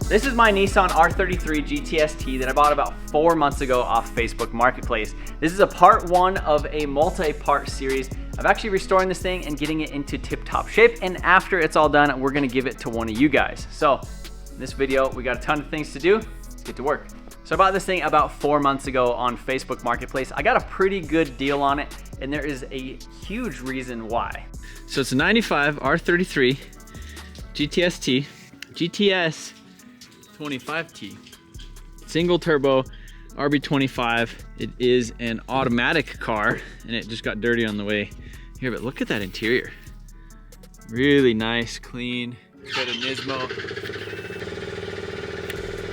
This is my Nissan R33 GTS-T that I bought about 4 months ago off Facebook Marketplace. This is a part 1 of a multi-part series of actually restoring this thing and getting it into tip-top shape. And after it's all done, we're gonna give it to one of you guys. So in this video, we got a ton of things to do. Let's get to work. So I bought this thing about 4 months ago on Facebook Marketplace. I got a pretty good deal on it, and there is a huge reason why. So it's a 95 R33 GTS-T, GTS 25T, single turbo RB25. It is an automatic car, and it just got dirty on the way here, but look at that interior. Really nice, clean, got a Nismo.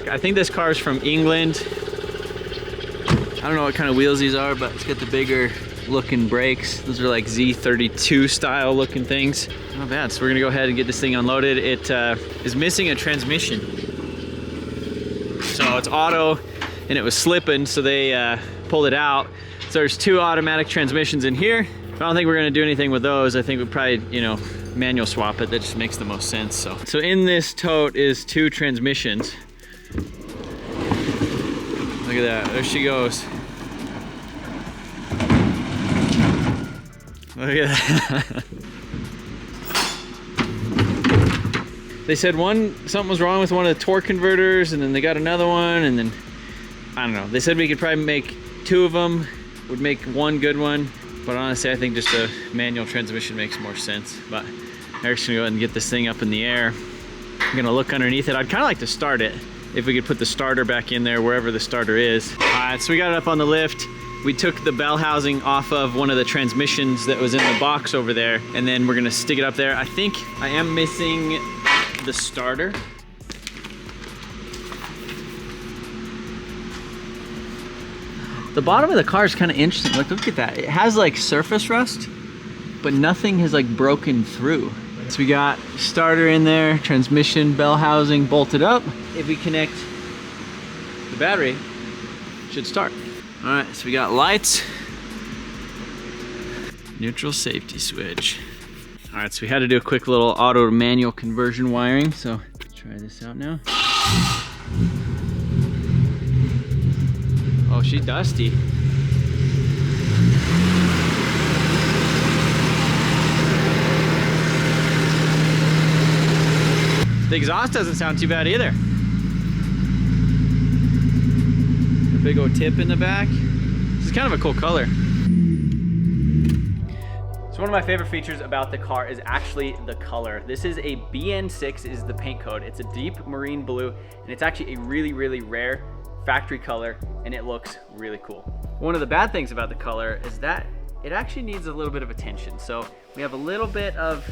I think this car is from England. I don't know what kind of wheels these are, but it's got the bigger looking brakes. Those are like Z32 style looking things. Not bad. So we're gonna go ahead and get this thing unloaded. It is missing a transmission. So it's auto, and it was slipping, so they pulled it out. So there's 2 automatic transmissions in here. I don't think we're gonna do anything with those. I think we probably, manual swap it. That just makes the most sense. So in this tote is 2 transmissions. Look at that, there she goes. Look at that. They said something was wrong with one of the torque converters, and then they got another one, and then, I don't know. They said we could probably make 2 of them, would make 1 good one, but honestly, I think just a manual transmission makes more sense. But Eric's gonna go ahead and get this thing up in the air. I'm gonna look underneath it. I'd kinda like to start it, if we could put the starter back in there, wherever the starter is. All right, so we got it up on the lift. We took the bell housing off of one of the transmissions that was in the box over there, and then we're gonna stick it up there. I think I am missing the starter. The bottom of the car is kind of interesting. Look at that. It has like surface rust, but nothing has like broken through. So we got starter in there, transmission, bell housing bolted up. If we connect the battery, it should start. All right, so we got lights, neutral safety switch. All right, so we had to do a quick little auto to manual conversion wiring. So let's try this out now. Oh, she's dusty. The exhaust doesn't sound too bad either. A big old tip in the back. This is kind of a cool color. So one of my favorite features about the car is actually the color. This is a BN6 is the paint code. It's a deep marine blue, and it's actually a really, really rare factory color, and it looks really cool. One of the bad things about the color is that it actually needs a little bit of attention. So we have a little bit of,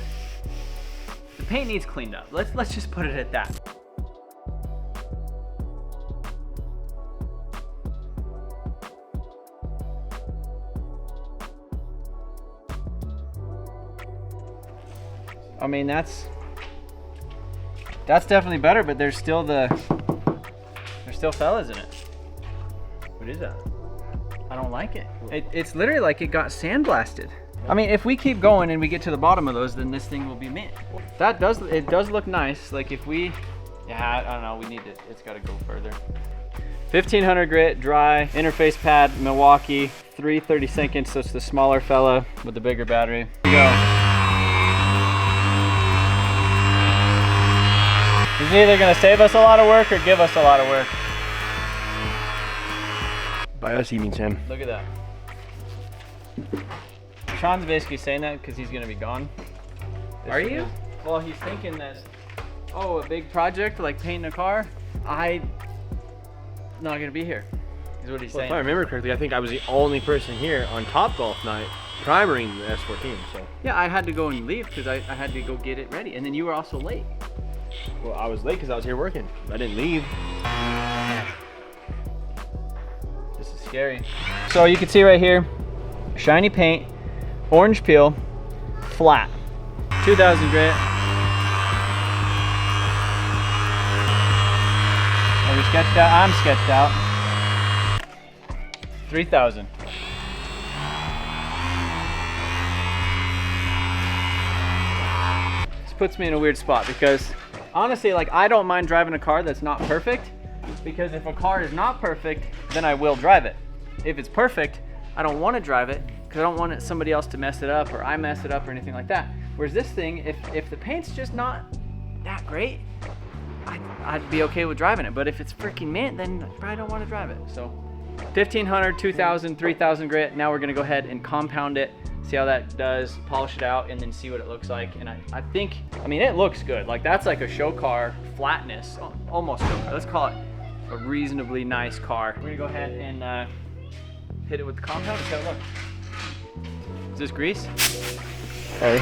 the paint needs cleaned up. Let's just put it at that. I mean, that's definitely better, but there's still fellas in it. What is that? I don't like it. It's literally like it got sandblasted. I mean, if we keep going and we get to the bottom of those, then this thing will be mint. It does look nice. Like if we, yeah, I don't know, it's gotta go further. 1500 grit, dry, interface pad, Milwaukee, 3/32, so it's the smaller fella with the bigger battery. Here we go. It's either gonna save us a lot of work or give us a lot of work. By us, he means him. Look at that. Sean's basically saying that because he's gonna be gone. Are you? Well, he's thinking that, oh, a big project like painting a car, I'm not gonna be here, is what he's saying. If I remember correctly, I think I was the only person here on Topgolf night primering the S14, so. Yeah, I had to go and leave because I had to go get it ready, and then you were also late. Well, I was late because I was here working. I didn't leave. This is scary. So you can see right here, shiny paint, orange peel, flat. 2000 grit. Are we sketched out? I'm sketched out. 3000. This puts me in a weird spot because honestly, like, I don't mind driving a car that's not perfect, because if a car is not perfect, then I will drive it. If it's perfect, I don't want to drive it because I don't want somebody else to mess it up or I mess it up or anything like that. Whereas this thing, if the paint's just not that great, I'd be okay with driving it. But if it's freaking mint, then I probably don't want to drive it. So 1500, 2000, 3000 grit. Now we're gonna go ahead and compound it, see how that does, polish it out, and then see what it looks like. And I think, I mean, it looks good. Like, that's like a show car flatness, almost show car. Let's call it a reasonably nice car. We're gonna go ahead and hit it with the compound and see how it looks. Is this grease? Hey.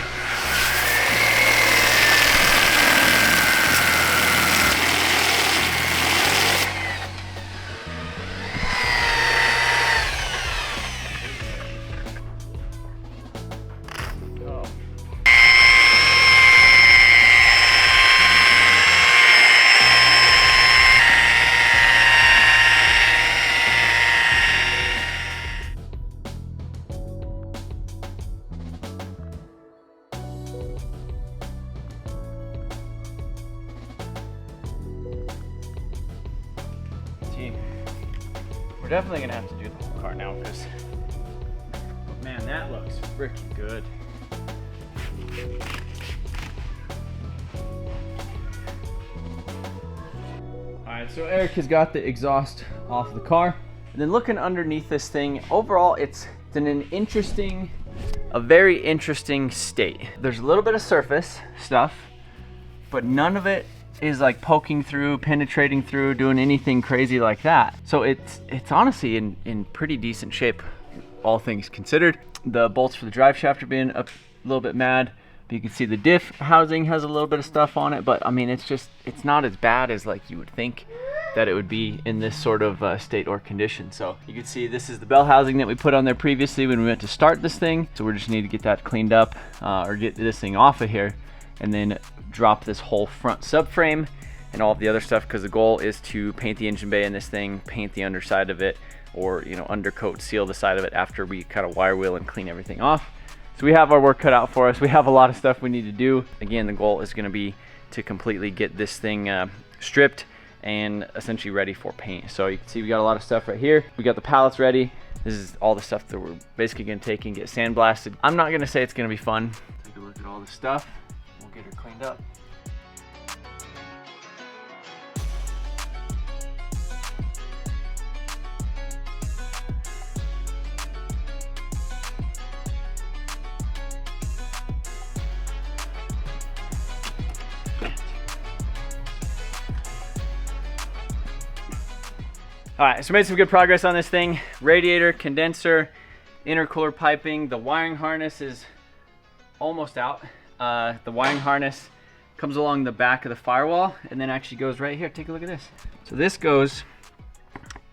We're definitely gonna have to do the whole car now because, man, that looks freaking good. All right, so Eric has got the exhaust off the car. And then looking underneath this thing, overall, it's in an interesting, a very interesting state. There's a little bit of surface stuff, but none of it is like poking through, penetrating through, doing anything crazy like that. So it's honestly in pretty decent shape, all things considered. The bolts for the drive shaft are being a little bit mad, but you can see the diff housing has a little bit of stuff on it, but I mean, it's not as bad as like you would think that it would be in this sort of state or condition. So you can see this is the bell housing that we put on there previously when we went to start this thing. So we just need to get that cleaned up or get this thing off of here, and then drop this whole front subframe and all of the other stuff, because the goal is to paint the engine bay in this thing, paint the underside of it, or, you know, undercoat, seal the side of it after we kind of wire wheel and clean everything off. So we have our work cut out for us. We have a lot of stuff we need to do. Again, the goal is going to be to completely get this thing stripped and essentially ready for paint. So you can see we got a lot of stuff right here. We got the pallets ready. This is all the stuff that we're basically going to take and get sandblasted. I'm not going to say it's going to be fun. Take a look at all the stuff. We'll get her cleaned up. All right, so made some good progress on this thing. Radiator, condenser, intercooler piping. The wiring harness is almost out. The wiring harness comes along the back of the firewall and then actually goes right here. Take a look at this. So this goes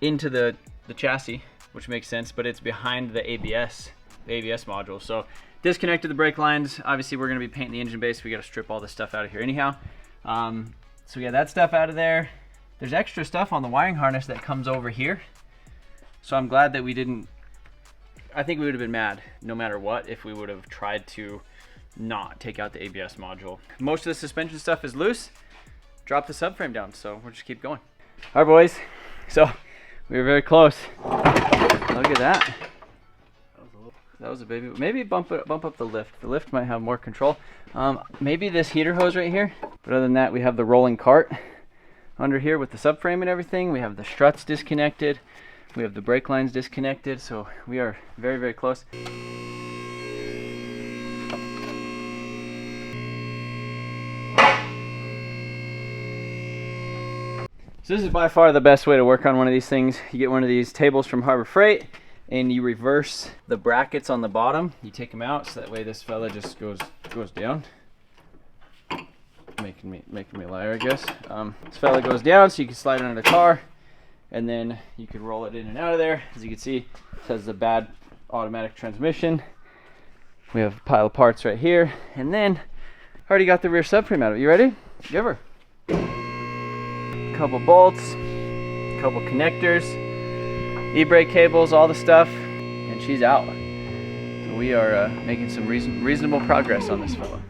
into the chassis, which makes sense, but it's behind the ABS module. So disconnected the brake lines. Obviously, we're gonna be painting the engine base. We gotta strip all this stuff out of here anyhow. So we got that stuff out of there. There's extra stuff on the wiring harness that comes over here. So I'm glad that we didn't, I think we would have been mad no matter what if we would have tried to not take out the ABS module. Most of the suspension stuff is loose. Drop the subframe down, so we'll just keep going. All right, boys. So we were very close. Look at that. That was a baby. Maybe bump up the lift. The lift might have more control. Maybe this heater hose right here. But other than that, we have the rolling cart under here with the subframe and everything. We have the struts disconnected. We have the brake lines disconnected. So we are very, very close. So this is by far the best way to work on one of these things. You get one of these tables from Harbor Freight and you reverse the brackets on the bottom. You take them out so that way this fella just goes down. Making me a liar, I guess. This fella goes down so you can slide it under the car, and then you can roll it in and out of there. As you can see, it has the bad automatic transmission. We have a pile of parts right here, and then I already got the rear subframe out of it. You ready? Give her. Couple bolts, couple connectors, e-brake cables, all the stuff, and she's out. So we are making some reasonable progress on this fella.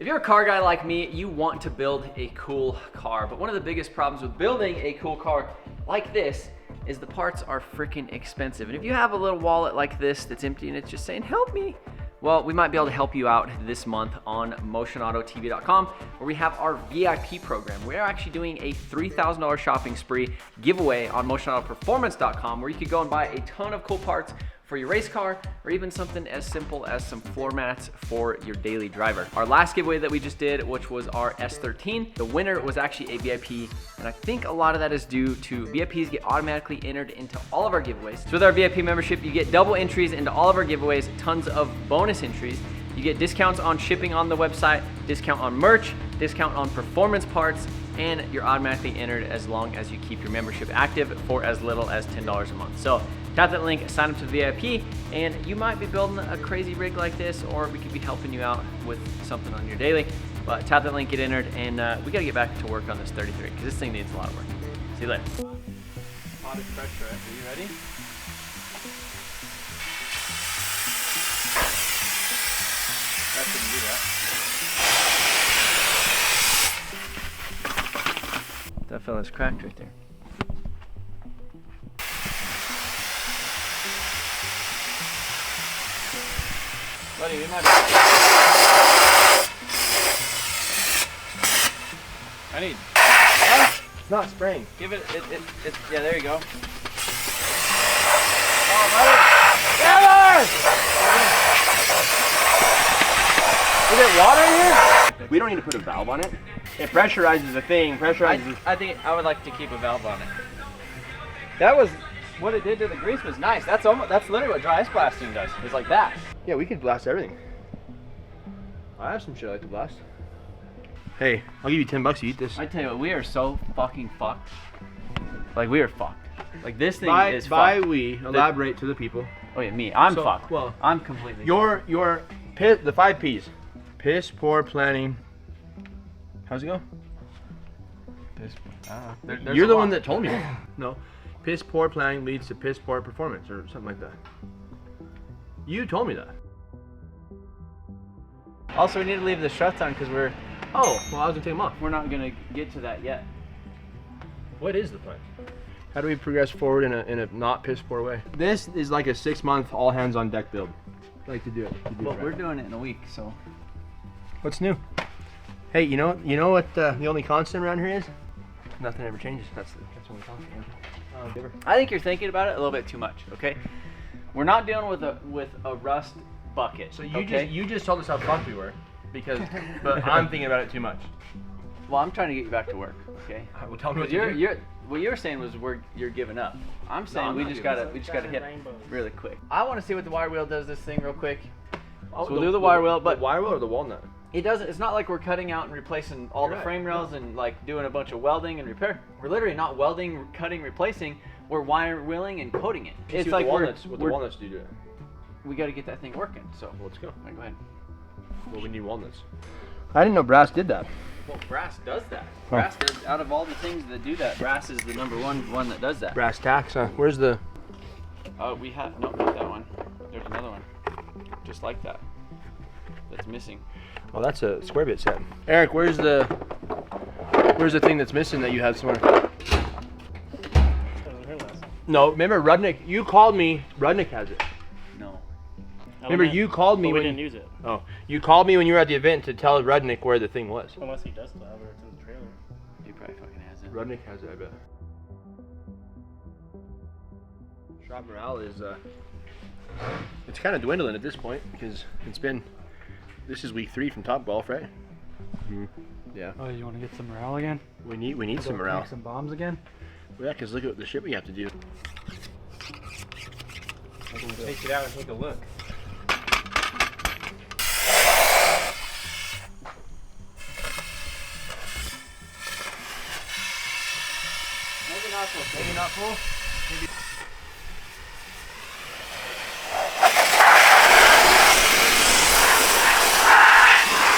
If you're a car guy like me, you want to build a cool car, but one of the biggest problems with building a cool car like this is the parts are freaking expensive. And if you have a little wallet like this that's empty and it's just saying, help me, well, we might be able to help you out this month on MotionAutoTV.com, where we have our VIP program. We are actually doing a $3,000 shopping spree giveaway on MotionAutoPerformance.com, where you could go and buy a ton of cool parts for your race car, or even something as simple as some floor mats for your daily driver. Our last giveaway that we just did, which was our S13, the winner was actually a VIP, and I think a lot of that is due to VIPs get automatically entered into all of our giveaways. So with our VIP membership, you get double entries into all of our giveaways, tons of bonus entries. You get discounts on shipping on the website, discount on merch, discount on performance parts, and you're automatically entered as long as you keep your membership active for as little as $10 a month. So tap that link, sign up to the VIP, and you might be building a crazy rig like this, or we could be helping you out with something on your daily. But tap that link, get entered, and we gotta get back to work on this 33, because this thing needs a lot of work. See you later. Hottest pressure, are you ready? That shouldn't do that. That fella's cracked right there. Buddy, we might be... I need... Huh? It's not spraying. Give it, yeah, there you go. Oh, buddy! Is it water in here? We don't need to put a valve on it. It pressurizes the thing, I think I would like to keep a valve on it. That was... What it did to the grease was nice. That's literally what dry ice blasting does. It's like that. Yeah, we could blast everything. I have some shit I like to blast. Hey, I'll give you $10 to eat this. I tell you what, we are so fucking fucked. Like, we are fucked. Like, this thing is by fucked. we, elaborate to the people. Oh yeah, me. I'm So, fucked. well, I'm completely the 5 P's. Piss, poor planning. How's it go? Piss, You're the one that told me. No. Piss poor planning leads to piss poor performance, or something like that. You told me that. Also, we need to leave the struts on because we're... Oh, well, I was gonna take them off. We're not gonna get to that yet. What is the plan? How do we progress forward in a not piss poor way? This is like a 6-month all hands on deck build. I like to do it. Well, we're doing it in a week, so... What's new? Hey, you know what the only constant around here is? Nothing ever changes. That's the only constant. I think you're thinking about it a little bit too much, okay? We're not dealing with a rust bucket. So you just told us how fucked we were, but I'm thinking about it too much. Well, I'm trying to get you back to work, okay? Well, tell me what to do. What you were saying was you're giving up. I'm saying we just gotta hit really quick. I want to see what the wire wheel does this thing real quick. So we'll do the wire wheel, but the wire wheel or the walnut? It doesn't. It's not like we're cutting out and replacing all the frame rails and like doing a bunch of welding and repair. We're literally not welding, cutting, replacing. We're wire wheeling and coating it. It's like what the walnuts do to it. We got to get that thing working. So let's go. All right, go ahead. Well, we need walnuts. I didn't know brass did that. Well, brass does that. Brass does, out of all the things that do that, brass is the number one that does that. Brass tacks, huh? Where's the... We have, no, not that one. There's another one, just like that. That's missing. Oh, that's a square bit set. Eric, where's the thing that's missing that you have somewhere? No, remember Rudnick, you called me, Rudnick has it. No. Remember you called me we when didn't use it. Oh, you called me when you were at the event to tell Rudnick where the thing was. Unless he does still have it, it's in the trailer. He probably fucking has it. Rudnick has it, I bet. Shop morale is, it's kind of dwindling at this point because this is week 3 from Topgolf, right? Mm-hmm. Yeah. Oh, you want to get some morale again? We need some morale. Make some bombs again? Well, yeah, because look at the shit we have to do. I can take it out and take a look. Maybe not full. Maybe not full. Maybe.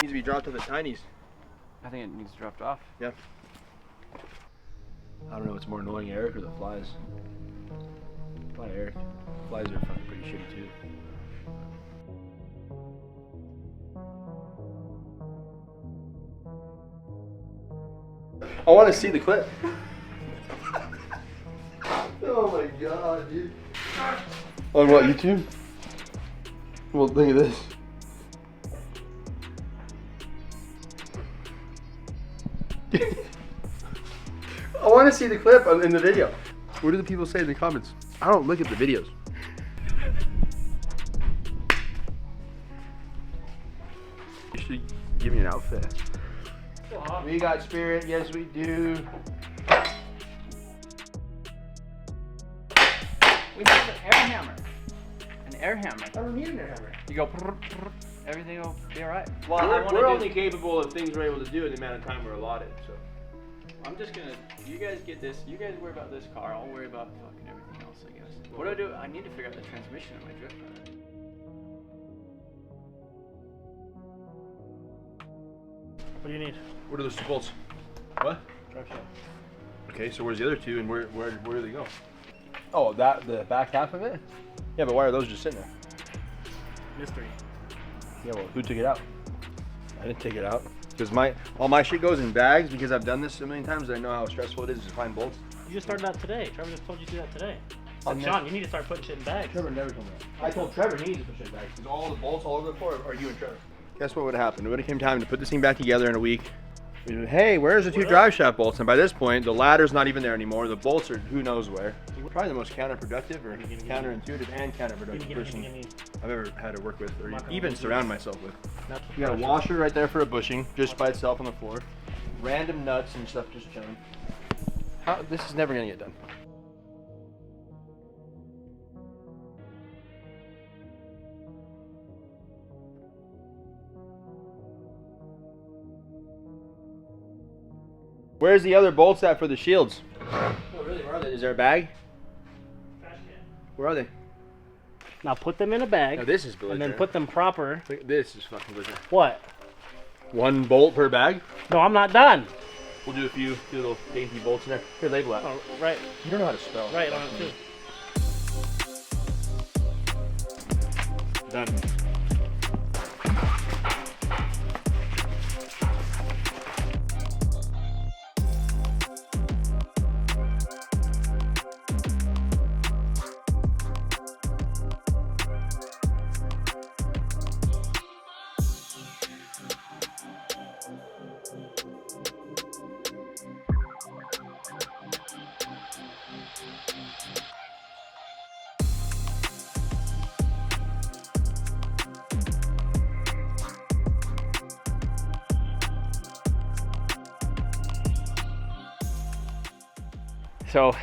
Needs to be dropped to the tinies. I think it needs dropped off. Yeah. I don't know what's more annoying, Eric or the flies. Probably Eric. Flies are fucking pretty shitty too. I want to see the clip. Oh my god, dude. On what, YouTube? Well, look at this. I want to see the clip in the video. What do the people say in the comments? I don't look at the videos. You should give me an outfit. We got spirit, yes we do. We have an air hammer. An air hammer. I don't need an air hammer. You go, everything will be all right. Well, We're only capable of things we're able to do in the amount of time we're allotted, so. I'm just gonna, you guys get this, you guys worry about this car, I'll worry about fucking everything else, I guess. What do I do? I need to figure out the transmission in my drift car. What do you need? What are those two bolts? What? Drive shaft. Okay, so where's the other two and where do they go? Oh, the back half of it? Yeah, but why are those just sitting there? Mystery. Yeah, well, who took it out? I didn't take it out. Because all my shit goes in bags because I've done this so many times that I know how stressful it is to find bolts. You just started that today. Trevor just told you to do that today. I'll Said, Sean, you need to start putting shit in bags. Trevor never told me that. I told Trevor he needs to put shit in bags because all the bolts all over the floor are you and Trevor. Guess what would have happened? It would have came time to put this thing back together in a week. Hey, where's the two drive shaft bolts? And by this point, the ladder's not even there anymore. The bolts are who knows where. Probably the most counterproductive or counterintuitive and counterproductive person I've ever had to work with or even surround myself with. You got a washer right there for a bushing, just by itself on the floor. Random nuts and stuff just chilling. This is never gonna get done. Where's the other bolts at for the shields? Oh, really? Where are they? Is there a bag? Where are they? Now put them in a bag. No, this is belligerent. And then put them proper. Look, this is fucking belligerent. What? One bolt per bag? No, I'm not done. We'll do a few little dainty bolts in there. Here, label that. Oh, right. You don't know how to spell. Right on it too. Done. So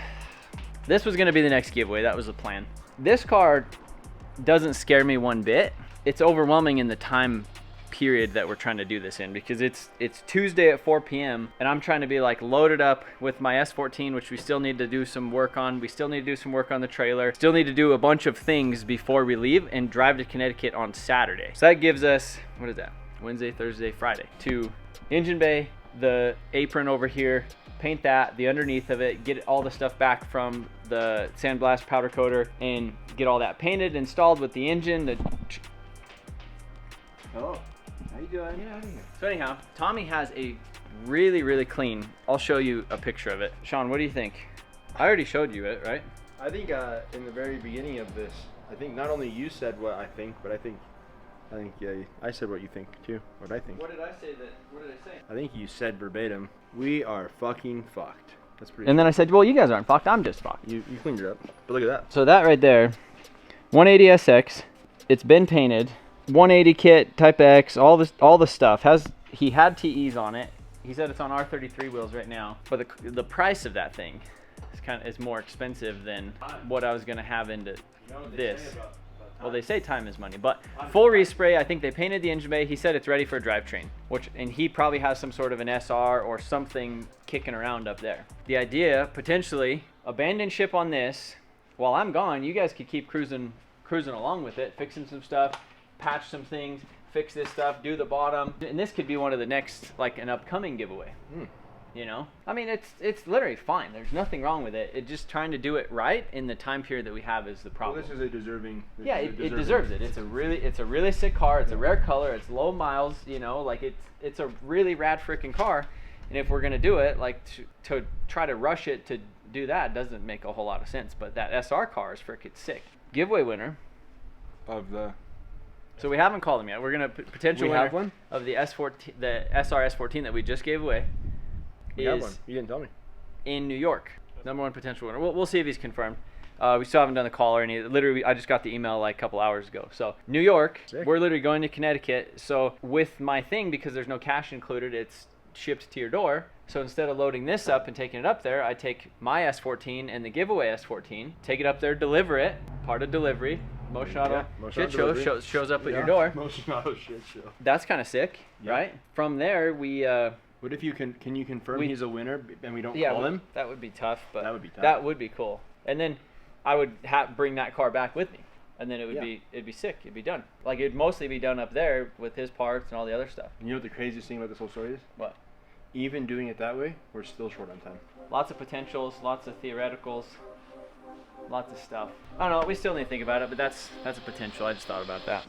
this was gonna be the next giveaway, that was the plan. This car doesn't scare me one bit. It's overwhelming in the time period that we're trying to do this in because it's Tuesday at 4 p.m. and I'm trying to be like loaded up with my S14, which we still need to do some work on. We still need to do some work on the trailer. Still need to do a bunch of things before we leave and drive to Connecticut on Saturday. So that gives us, what is that? Wednesday, Thursday, Friday. To engine bay, the apron over here, paint that, the underneath of it, get all the stuff back from the sandblast powder coater and get all that painted, installed with the engine. Oh, how you doing? Yeah, here. So anyhow, Tommy has a really clean, I'll show you a picture of it. Sean, what do you think? I already showed you it, right? I think in the very beginning of this, I think not only you said what I think, but I think yeah, I said what you think too, what I think. What did I say? What did I say? I think you said verbatim, we are fucking fucked. That's pretty And then I said, well, you guys aren't fucked, I'm just fucked. You cleaned it up, but look at that. So that right there, 180SX, it's been painted, 180 kit, Type X, all the stuff. He had TEs on it. He said it's on R33 wheels right now, but the price of that thing is more expensive than what I was gonna have into this. Well, they say time is money, but full respray. I think they painted the engine bay. He said it's ready for a drivetrain, and he probably has some sort of an SR or something kicking around up there. The idea, potentially, abandon ship on this. While I'm gone, you guys could keep cruising along with it, fixing some stuff, patch some things, fix this stuff, do the bottom, and this could be one of the next, like an upcoming giveaway. You know, I mean, it's literally fine. There's nothing wrong with it. It's just trying to do it right in the time period that we have is the problem. Well, this is a deserving. Yeah, it deserves it. It's a really sick car. It's a rare color. It's low miles. You know, like it's a really rad freaking car, And if we're gonna do it, like to try to rush it to do that doesn't make a whole lot of sense. But that SR car is freaking sick. Giveaway winner Of the. So we haven't called them yet. We're gonna potential We winner have one? of the S14, the SR S14 that we just gave away. We have one. You didn't tell me. In New York. Number one potential winner. We'll see if he's confirmed. We still haven't done the call or any. Literally, I just got the email like a couple hours ago. So New York, Sick. We're literally going to Connecticut. So with my thing, because there's no cash included, it's shipped to your door. So instead of loading this up and taking it up there, I take my S14 and the giveaway S14, take it up there, deliver it, part of delivery. Motion Auto shit show shows up at your door. Motion Auto shit show. That's kind of sick, Yeah. right? From there, we. What if you can you confirm he's a winner and we don't Yeah, call him? that would be tough, but That would be tough. That would be cool. And then I would bring that car back with me, and then it'd be sick. It'd be done. Like it'd mostly be done up there with his parts and all the other stuff. And you know what the craziest thing about this whole story is? What? Even doing it that way, we're still short on time. Lots of potentials, lots of theoreticals, lots of stuff. I don't know. We still need to think about it, but that's a potential. I just thought about that.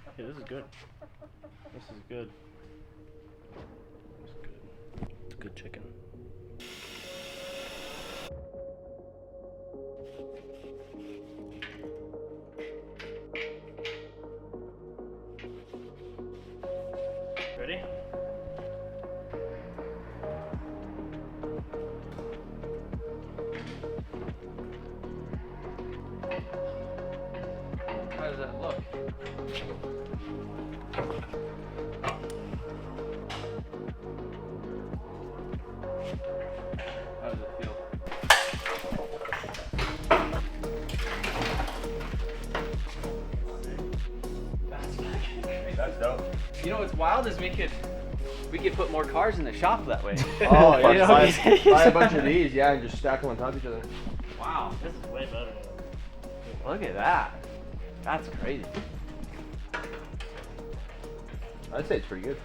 Okay, this is good. This is good. This is good. It's good chicken. Ready? How does that look? How does it feel? That's dope. You know what's wild is we could put more cars in the shop that way. Oh, yeah. You know, buy a bunch of these, yeah, and just stack them on top of each other. Wow, This is way better. look at that. That's crazy. I'd say it's pretty good.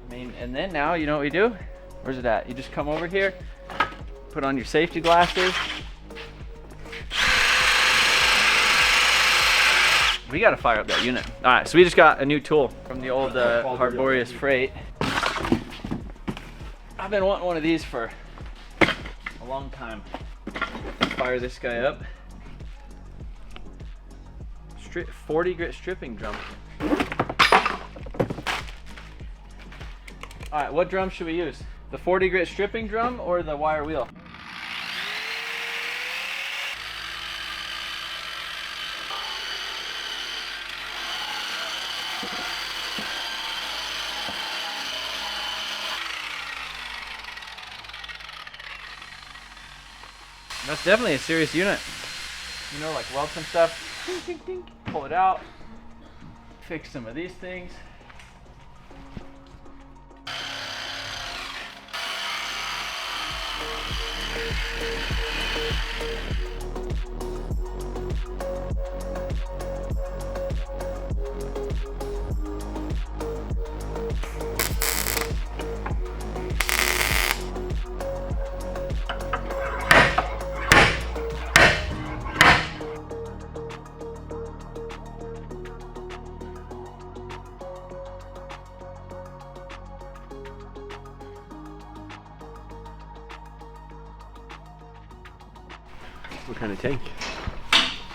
I mean, and then now, you know what we do? Where's it at? You just come over here, put on your safety glasses. We gotta fire up that unit. All right, so we just got a new tool from the old Harborious Freight. I've been wanting one of these for a long time. Fire this guy up. 40 grit stripping drum. All right, what drum should we use? The 40 grit stripping drum or the wire wheel? That's definitely a serious unit. You know, like weld some stuff, ding, ding, ding, pull it out, fix some of these things. What kind of tank?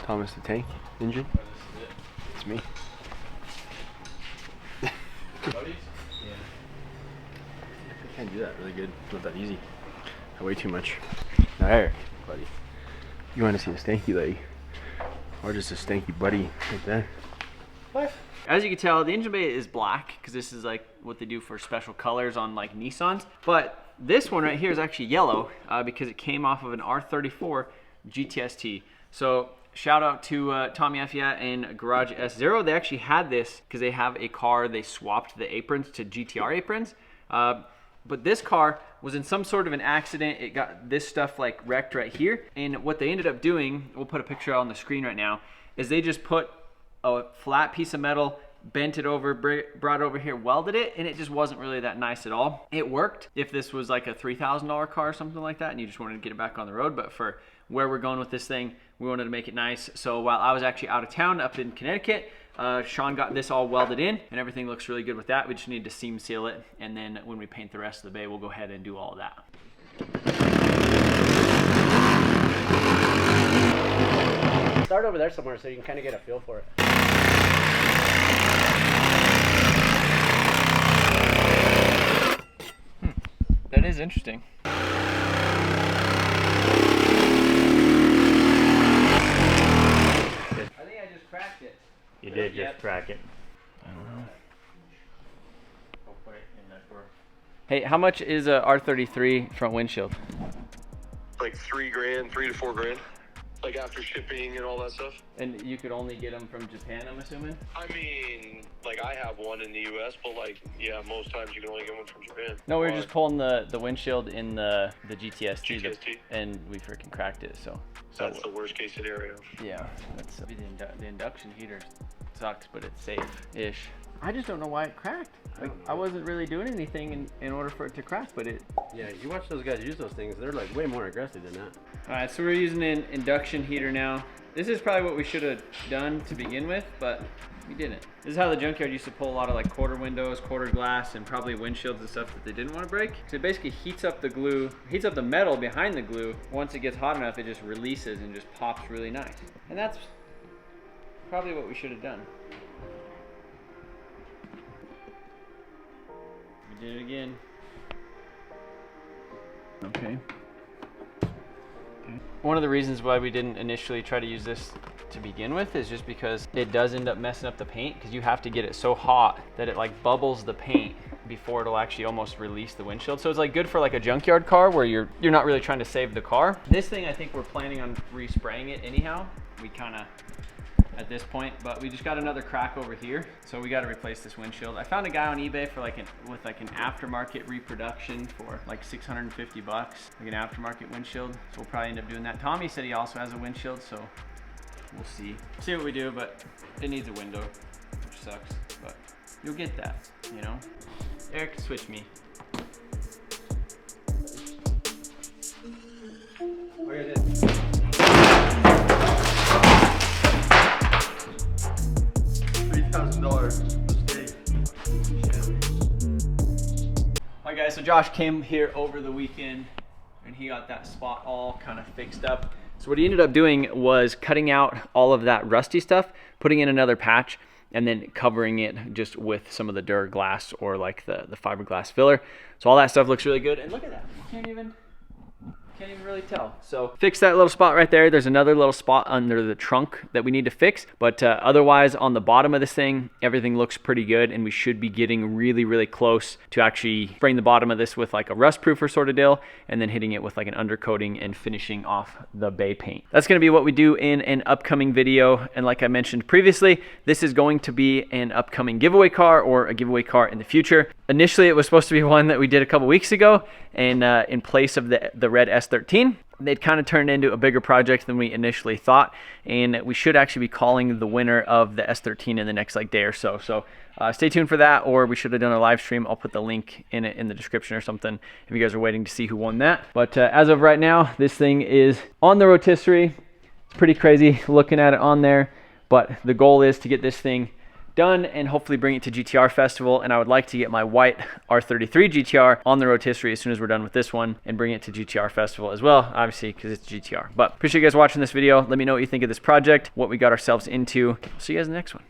Thomas the Tank engine? It's me. I can't do that really good. It's not that easy. I weigh too much. There, buddy. You want to see a stanky lady? Or just a stanky buddy like that? What? As you can tell, the engine bay is black because this is like what they do for special colors on like Nissans. But this one right here is actually yellow because it came off of an R34 GTST. So shout out to Tommy Effia and Garage S0. They actually had this because they have a car. They swapped the aprons to GTR aprons. But this car was in some sort of an accident. It got this stuff like wrecked right here. And what they ended up doing, we'll put a picture on the screen right now, is they just put a flat piece of metal bent it over, brought it over here, welded it, and it just wasn't really that nice at all. It worked if this was like a $3,000 car or something like that and you just wanted to get it back on the road, but for where we're going with this thing, we wanted to make it nice. So while I was actually out of town up in Connecticut, Sean got this all welded in and everything looks really good with that. We just need to seam seal it, and then when we paint the rest of the bay, we'll go ahead and do all of that. Start over there somewhere so you can kind of get a feel for it. That is interesting. I think I just cracked it. You did just crack it. I don't know. I'll put it in that drawer. Hey, how much is a R33 front windshield? Like $3 grand, $3 to $4 grand. Like after shipping and all that stuff. And you could only get them from Japan, I'm assuming? I mean, like I have one in the US, but like, yeah, most times you can only get one from Japan. No, we were just pulling the windshield in the GTST, GTST. and we freaking cracked it, so That's the worst case scenario. yeah, that's the induction heater sucks, but it's safe-ish. I just don't know why it cracked. Like, I wasn't really doing anything in order for it to crack, but it... Yeah, you watch those guys use those things, they're like way more aggressive than that. All right, so we're using an induction heater now. This is probably what we should have done to begin with, but we didn't. This is how the junkyard used to pull a lot of like quarter windows, quarter glass, and probably windshields and stuff that they didn't want to break. So it basically heats up the glue, heats up the metal behind the glue. Once it gets hot enough, it just releases and just pops really nice. And that's probably what we should have done. We did it again. Okay. One of the reasons why we didn't initially try to use this to begin with is just because it does end up messing up the paint, because you have to get it so hot that it like bubbles the paint before it'll actually almost release the windshield. So it's like good for like a junkyard car where you're not really trying to save the car. This thing, I think we're planning on respraying it anyhow. We kind of at this point, but we just got another crack over here, so we got to replace this windshield. I found a guy on eBay for like with an aftermarket reproduction for like 650 bucks, like an aftermarket windshield. So we'll probably end up doing that. Tommy said he also has a windshield, so we'll see what we do, but it needs a window, which sucks, but you'll get that, you know. Eric, switch me. Where is it? Alright guys, so Josh came here over the weekend and he got that spot all kind of fixed up. So what he ended up doing was cutting out all of that rusty stuff, putting in another patch, and then covering it just with some of the Duraglass or like the fiberglass filler. So all that stuff looks really good. And look at that, you can't even really tell. So fix that little spot right there. There's another little spot under the trunk that we need to fix, but otherwise on the bottom of this thing, everything looks pretty good, and we should be getting really, really close to actually spraying the bottom of this with like a rust proofer sort of deal, and then hitting it with like an undercoating and finishing off the bay paint. That's gonna be what we do in an upcoming video. And like I mentioned previously, this is going to be an upcoming giveaway car or a giveaway car in the future. Initially, it was supposed to be one that we did a couple weeks ago, and in place of the red S13. It kind of turned into a bigger project than we initially thought, and we should actually be calling the winner of the S13 in the next like day or so. So stay tuned for that, or we should have done a live stream. I'll put the link in it in the description or something if you guys are waiting to see who won that. But as of right now, this thing is on the rotisserie. It's pretty crazy looking at it on there, but the goal is to get this thing done and hopefully bring it to GTR Festival. And I would like to get my white R33 GTR on the rotisserie as soon as we're done with this one and bring it to GTR Festival as well, obviously because it's GTR. But appreciate you guys watching this video. Let me know what you think of this project, what we got ourselves into. See you guys in the next one.